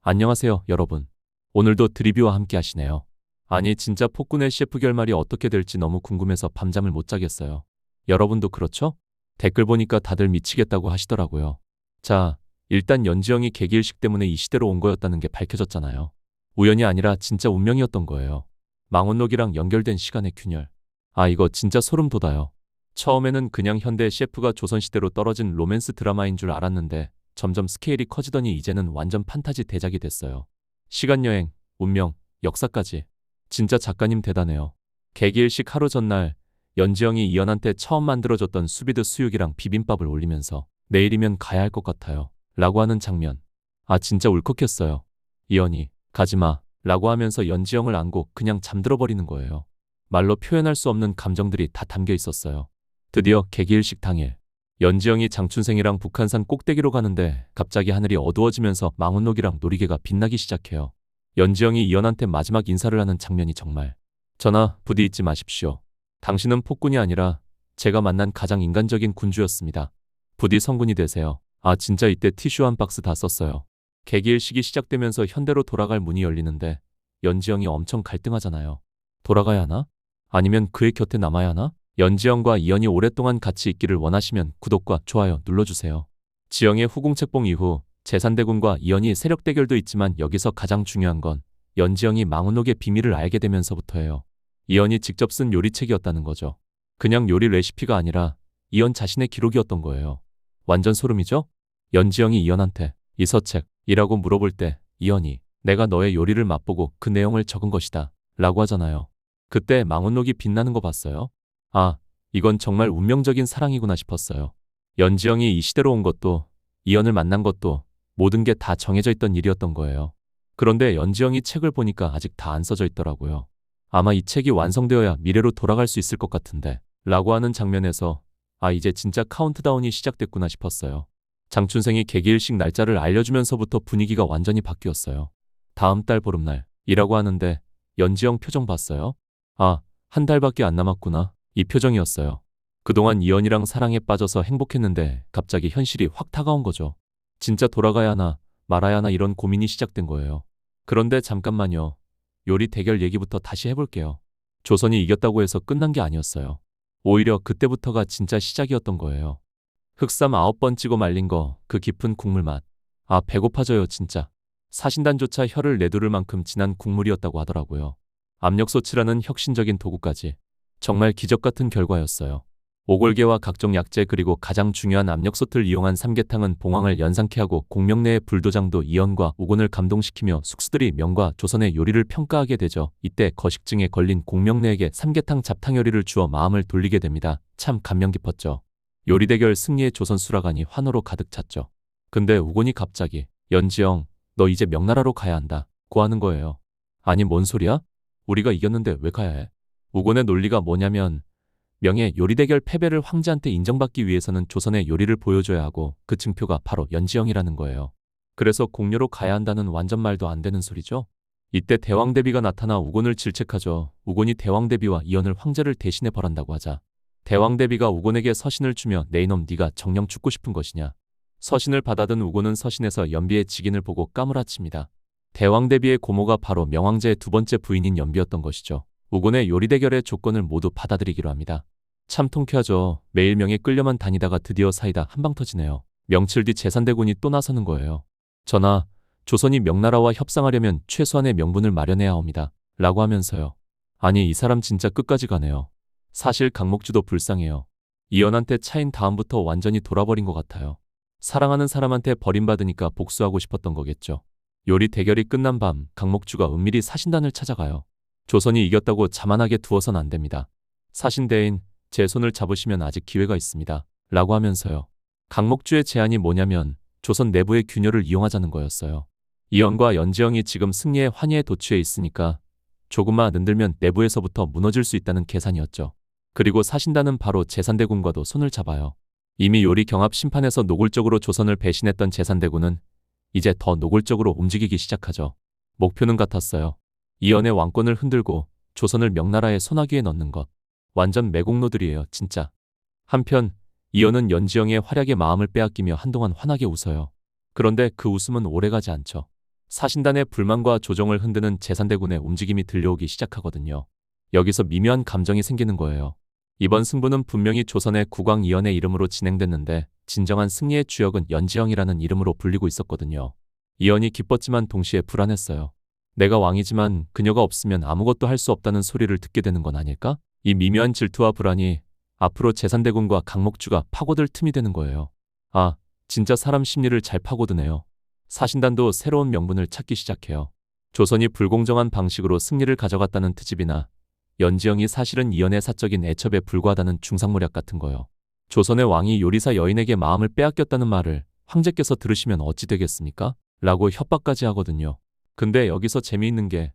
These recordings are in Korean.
안녕하세요, 여러분. 오늘도 드리뷰와 함께 하시네요. 아니, 진짜 폭군의 셰프 결말이 어떻게 될지 너무 궁금해서 밤잠을 못 자겠어요. 여러분도 그렇죠? 댓글 보니까 다들 미치겠다고 하시더라고요. 자, 일단 연지영이 개기일식 때문에 이 시대로 온 거였다는 게 밝혀졌잖아요. 우연이 아니라 진짜 운명이었던 거예요. 망원록이랑 연결된 시간의 균열. 아, 이거 진짜 소름 돋아요. 처음에는 그냥 현대 셰프가 조선시대로 떨어진 로맨스 드라마인 줄 알았는데 점점 스케일이 커지더니 이제는 완전 판타지 대작이 됐어요. 시간여행, 운명, 역사까지. 진짜 작가님 대단해요. 개기일식 하루 전날 연지영이 이연한테 처음 만들어줬던 수비드 수육이랑 비빔밥을 올리면서 내일이면 가야 할 것 같아요. 라고 하는 장면. 아, 진짜 울컥했어요. 이연이 가지마 라고 하면서 연지영을 안고 그냥 잠들어 버리는 거예요. 말로 표현할 수 없는 감정들이 다 담겨 있었어요. 드디어 개기일식 당일. 연지영이 장춘생이랑 북한산 꼭대기로 가는데 갑자기 하늘이 어두워지면서 망원록이랑 놀이개가 빛나기 시작해요. 연지영이 이연한테 마지막 인사를 하는 장면이 정말. 전하, 부디 잊지 마십시오. 당신은 폭군이 아니라 제가 만난 가장 인간적인 군주였습니다. 부디 성군이 되세요. 아, 진짜 이때 티슈 한 박스 다 썼어요. 개기일식이 시작되면서 현대로 돌아갈 문이 열리는데 연지영이 엄청 갈등하잖아요. 돌아가야 하나? 아니면 그의 곁에 남아야 하나? 연지영과 이연이 오랫동안 같이 있기를 원하시면 구독과 좋아요 눌러주세요. 지영의 후궁책봉 이후 제산대군과 이연이 세력 대결도 있지만 여기서 가장 중요한 건 연지영이 망원록의 비밀을 알게 되면서부터예요. 이연이 직접 쓴 요리책이었다는 거죠. 그냥 요리 레시피가 아니라 이연 자신의 기록이었던 거예요. 완전 소름이죠? 연지영이 이연한테 이 서책이라고 물어볼 때 이연이 내가 너의 요리를 맛보고 그 내용을 적은 것이다 라고 하잖아요. 그때 망원록이 빛나는 거 봤어요? 아, 이건 정말 운명적인 사랑이구나 싶었어요. 연지영이 이 시대로 온 것도, 이연을 만난 것도 모든 게 다 정해져 있던 일이었던 거예요. 그런데 연지영이 책을 보니까 아직 다 안 써져 있더라고요. 아마 이 책이 완성되어야 미래로 돌아갈 수 있을 것 같은데, 라고 하는 장면에서 아, 이제 진짜 카운트다운이 시작됐구나 싶었어요. 장춘생이 개기일식 날짜를 알려주면서부터 분위기가 완전히 바뀌었어요. 다음 달 보름날이라고 하는데 연지영 표정 봤어요? 아, 한 달밖에 안 남았구나. 이 표정이었어요. 그동안 이연이랑 사랑에 빠져서 행복했는데 갑자기 현실이 확 다가온 거죠. 진짜 돌아가야 하나 말아야 하나 이런 고민이 시작된 거예요. 그런데 잠깐만요. 요리 대결 얘기부터 다시 해볼게요. 조선이 이겼다고 해서 끝난 게 아니었어요. 오히려 그때부터가 진짜 시작이었던 거예요. 흑삼 9번 찌고 말린 거, 그 깊은 국물 맛. 아, 배고파져요 진짜. 사신단조차 혀를 내두를 만큼 진한 국물이었다고 하더라고요. 압력솥이라는 혁신적인 도구까지. 정말 기적 같은 결과였어요. 오골계와 각종 약재 그리고 가장 중요한 압력솥을 이용한 삼계탕은 봉황을 연상케 하고 공명 내의 불도장도 이연과 우곤을 감동시키며 숙수들이 명과 조선의 요리를 평가하게 되죠. 이때 거식증에 걸린 공명내에게 삼계탕 잡탕 요리를 주어 마음을 돌리게 됩니다. 참 감명 깊었죠. 요리 대결 승리의 조선 수라관이 환호로 가득 찼죠. 근데 우곤이 갑자기 연지영, 너 이제 명나라로 가야 한다 고 하는 거예요. 아니 뭔 소리야? 우리가 이겼는데 왜 가야 해? 우곤의 논리가 뭐냐면 명예 요리 대결 패배를 황제한테 인정받기 위해서는 조선의 요리를 보여줘야 하고 그 증표가 바로 연지영이라는 거예요. 그래서 공료로 가야 한다는 완전 말도 안 되는 소리죠. 이때 대왕대비가 나타나 우곤을 질책하죠. 우곤이 대왕대비와 이연을 황제를 대신해 벌한다고 하자. 대왕대비가 우곤에게 서신을 주며 내 이놈 네가 정령 죽고 싶은 것이냐. 서신을 받아든 우곤은 서신에서 연비의 직인을 보고 까무라칩니다. 대왕대비의 고모가 바로 명황제의 두 번째 부인인 연비였던 것이죠. 우곤의 요리 대결의 조건을 모두 받아들이기로 합니다. 참 통쾌하죠. 매일 명에 끌려만 다니다가 드디어 사이다 한방 터지네요. 명칠 뒤 제산대군이 또 나서는 거예요. 전하, 조선이 명나라와 협상하려면 최소한의 명분을 마련해야 합니다. 라고 하면서요. 아니 이 사람 진짜 끝까지 가네요. 사실 강목주도 불쌍해요. 이연한테 차인 다음부터 완전히 돌아버린 것 같아요. 사랑하는 사람한테 버림받으니까 복수하고 싶었던 거겠죠. 요리 대결이 끝난 밤 강목주가 은밀히 사신단을 찾아가요. 조선이 이겼다고 자만하게 두어선 안 됩니다. 사신대인 제 손을 잡으시면 아직 기회가 있습니다. 라고 하면서요. 강목주의 제안이 뭐냐면 조선 내부의 균열을 이용하자는 거였어요. 이연과 연지영이 지금 승리의 환희에 도취해 있으니까 조금만 흔들면 내부에서부터 무너질 수 있다는 계산이었죠. 그리고 사신단은 바로 제산대군과도 손을 잡아요. 이미 요리 경합 심판에서 노골적으로 조선을 배신했던 제산대군은 이제 더 노골적으로 움직이기 시작하죠. 목표는 같았어요. 이연의 왕권을 흔들고 조선을 명나라의 소나기에 넣는 것. 완전 매국노들이에요, 진짜. 한편 이연은 연지영의 활약에 마음을 빼앗기며 한동안 환하게 웃어요. 그런데 그 웃음은 오래가지 않죠. 사신단의 불만과 조정을 흔드는 제산대군의 움직임이 들려오기 시작하거든요. 여기서 미묘한 감정이 생기는 거예요. 이번 승부는 분명히 조선의 국왕이연의 이름으로 진행됐는데 진정한 승리의 주역은 연지영이라는 이름으로 불리고 있었거든요. 이연이 기뻤지만 동시에 불안했어요. 내가 왕이지만 그녀가 없으면 아무것도 할 수 없다는 소리를 듣게 되는 건 아닐까? 이 미묘한 질투와 불안이 앞으로 제산대군과 강목주가 파고들 틈이 되는 거예요. 아, 진짜 사람 심리를 잘 파고드네요. 사신단도 새로운 명분을 찾기 시작해요. 조선이 불공정한 방식으로 승리를 가져갔다는 트집이나 연지영이 사실은 이연의 사적인 애첩에 불과하다는 중상모략 같은 거요. 조선의 왕이 요리사 여인에게 마음을 빼앗겼다는 말을 황제께서 들으시면 어찌 되겠습니까? 라고 협박까지 하거든요. 근데 여기서 재미있는 게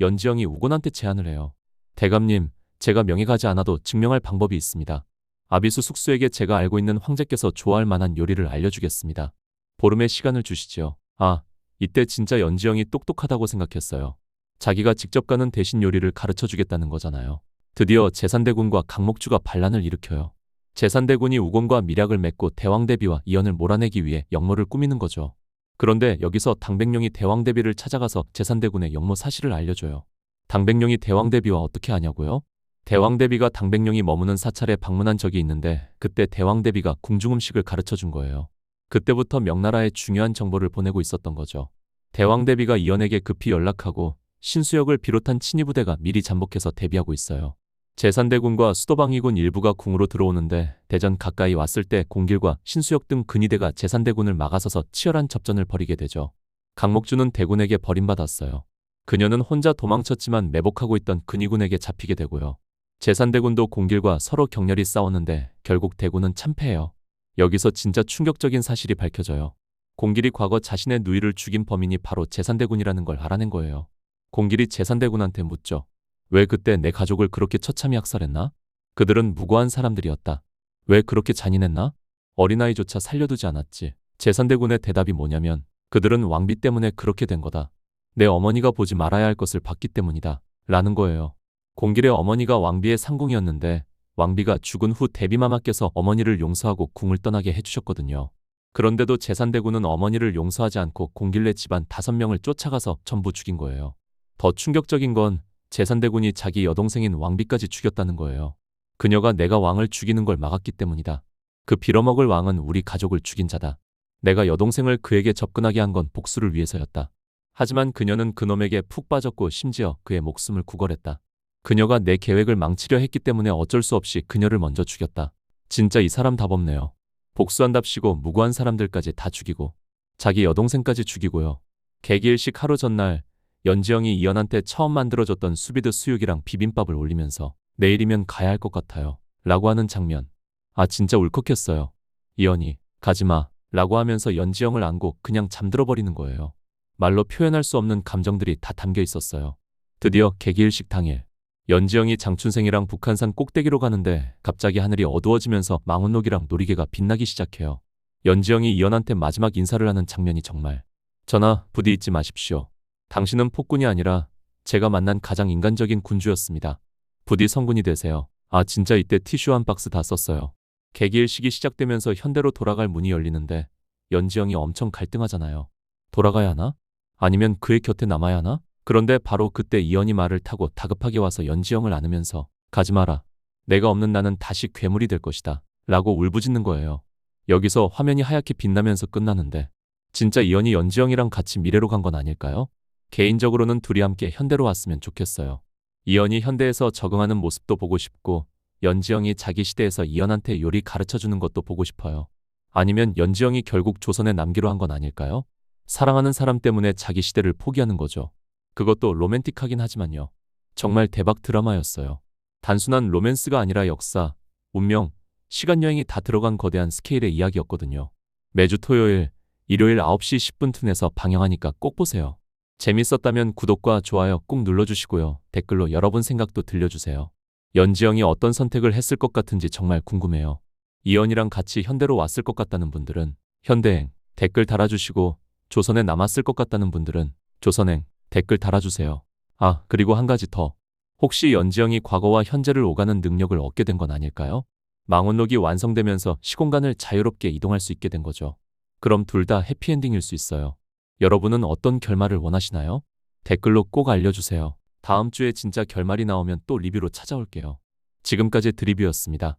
연지영이 우곤한테 제안을 해요. 대감님, 제가 명예 가지 않아도 증명할 방법이 있습니다. 아비수 숙수에게 제가 알고 있는 황제께서 좋아할 만한 요리를 알려주겠습니다. 보름의 시간을 주시지요. 아, 이때 진짜 연지영이 똑똑하다고 생각했어요. 자기가 직접 가는 대신 요리를 가르쳐주겠다는 거잖아요. 드디어 제산대군과 강목주가 반란을 일으켜요. 제산대군이 우곤과 밀약을 맺고 대왕대비와 이연을 몰아내기 위해 역모를 꾸미는 거죠. 그런데 여기서 당백룡이 대왕대비를 찾아가서 제산대군의 역모 사실을 알려줘요. 당백룡이 대왕대비와 어떻게 아냐고요? 대왕대비가 당백룡이 머무는 사찰에 방문한 적이 있는데 그때 대왕대비가 궁중음식을 가르쳐준 거예요. 그때부터 명나라에 중요한 정보를 보내고 있었던 거죠. 대왕대비가 이연에게 급히 연락하고 신수역을 비롯한 친위부대가 미리 잠복해서 대비하고 있어요. 제산대군과 수도방위군 일부가 궁으로 들어오는데 대전 가까이 왔을 때 공길과 신수역 등 근위대가 제산대군을 막아서서 치열한 접전을 벌이게 되죠. 강목주는 대군에게 버림받았어요. 그녀는 혼자 도망쳤지만 매복하고 있던 근위군에게 잡히게 되고요. 제산대군도 공길과 서로 격렬히 싸웠는데 결국 대군은 참패해요. 여기서 진짜 충격적인 사실이 밝혀져요. 공길이 과거 자신의 누이를 죽인 범인이 바로 제산대군이라는 걸 알아낸 거예요. 공길이 제산대군한테 묻죠. 왜 그때 내 가족을 그렇게 처참히 학살했나? 그들은 무고한 사람들이었다. 왜 그렇게 잔인했나? 어린아이조차 살려두지 않았지. 제산대군의 대답이 뭐냐면 그들은 왕비 때문에 그렇게 된 거다. 내 어머니가 보지 말아야 할 것을 봤기 때문이다. 라는 거예요. 공길의 어머니가 왕비의 상궁이었는데 왕비가 죽은 후 대비마마께서 어머니를 용서하고 궁을 떠나게 해주셨거든요. 그런데도 제산대군은 어머니를 용서하지 않고 공길네 집안 5명을 쫓아가서 전부 죽인 거예요. 더 충격적인 건 제산대군이 자기 여동생인 왕비까지 죽였다는 거예요. 그녀가 내가 왕을 죽이는 걸 막았기 때문이다. 그 빌어먹을 왕은 우리 가족을 죽인 자다. 내가 여동생을 그에게 접근하게 한 건 복수를 위해서였다. 하지만 그녀는 그놈에게 푹 빠졌고 심지어 그의 목숨을 구걸했다. 그녀가 내 계획을 망치려 했기 때문에 어쩔 수 없이 그녀를 먼저 죽였다. 진짜 이 사람 답없네요. 복수한답시고 무고한 사람들까지 다 죽이고 자기 여동생까지 죽이고요. 개기일식 하루 전날 연지영이 이연한테 처음 만들어줬던 수비드 수육이랑 비빔밥을 올리면서 내일이면 가야 할 것 같아요. 라고 하는 장면. 아 진짜 울컥했어요. 이연이 가지마 라고 하면서 연지영을 안고 그냥 잠들어 버리는 거예요. 말로 표현할 수 없는 감정들이 다 담겨 있었어요. 드디어 개기일식 당일 연지영이 장춘생이랑 북한산 꼭대기로 가는데 갑자기 하늘이 어두워지면서 망원록이랑 놀이개가 빛나기 시작해요. 연지영이 이연한테 마지막 인사를 하는 장면이 정말 전하 부디 잊지 마십시오. 당신은 폭군이 아니라 제가 만난 가장 인간적인 군주였습니다. 부디 성군이 되세요. 아 진짜 이때 티슈 한 박스 다 썼어요. 개기일식이 시작되면서 현대로 돌아갈 문이 열리는데 연지영이 엄청 갈등하잖아요. 돌아가야 하나? 아니면 그의 곁에 남아야 하나? 그런데 바로 그때 이연이 말을 타고 다급하게 와서 연지영을 안으면서 가지 마라. 내가 없는 나는 다시 괴물이 될 것이다. 라고 울부짖는 거예요. 여기서 화면이 하얗게 빛나면서 끝나는데 진짜 이연이 연지영이랑 같이 미래로 간 건 아닐까요? 개인적으로는 둘이 함께 현대로 왔으면 좋겠어요. 이연이 현대에서 적응하는 모습도 보고 싶고 연지영이 자기 시대에서 이연한테 요리 가르쳐주는 것도 보고 싶어요. 아니면 연지영이 결국 조선에 남기로 한 건 아닐까요? 사랑하는 사람 때문에 자기 시대를 포기하는 거죠. 그것도 로맨틱하긴 하지만요. 정말 대박 드라마였어요. 단순한 로맨스가 아니라 역사, 운명, 시간여행이 다 들어간 거대한 스케일의 이야기였거든요. 매주 토요일, 일요일 9시 10분 툰에서 방영하니까 꼭 보세요. 재밌었다면 구독과 좋아요 꼭 눌러주시고요. 댓글로 여러분 생각도 들려주세요. 연지영이 어떤 선택을 했을 것 같은지 정말 궁금해요. 이연이랑 같이 현대로 왔을 것 같다는 분들은 현대행 댓글 달아주시고 조선에 남았을 것 같다는 분들은 조선행 댓글 달아주세요. 아, 그리고 한 가지 더. 혹시 연지영이 과거와 현재를 오가는 능력을 얻게 된 건 아닐까요? 망원록이 완성되면서 시공간을 자유롭게 이동할 수 있게 된 거죠. 그럼 둘 다 해피엔딩일 수 있어요. 여러분은 어떤 결말을 원하시나요? 댓글로 꼭 알려주세요. 다음 주에 진짜 결말이 나오면 또 리뷰로 찾아올게요. 지금까지 드리뷰였습니다.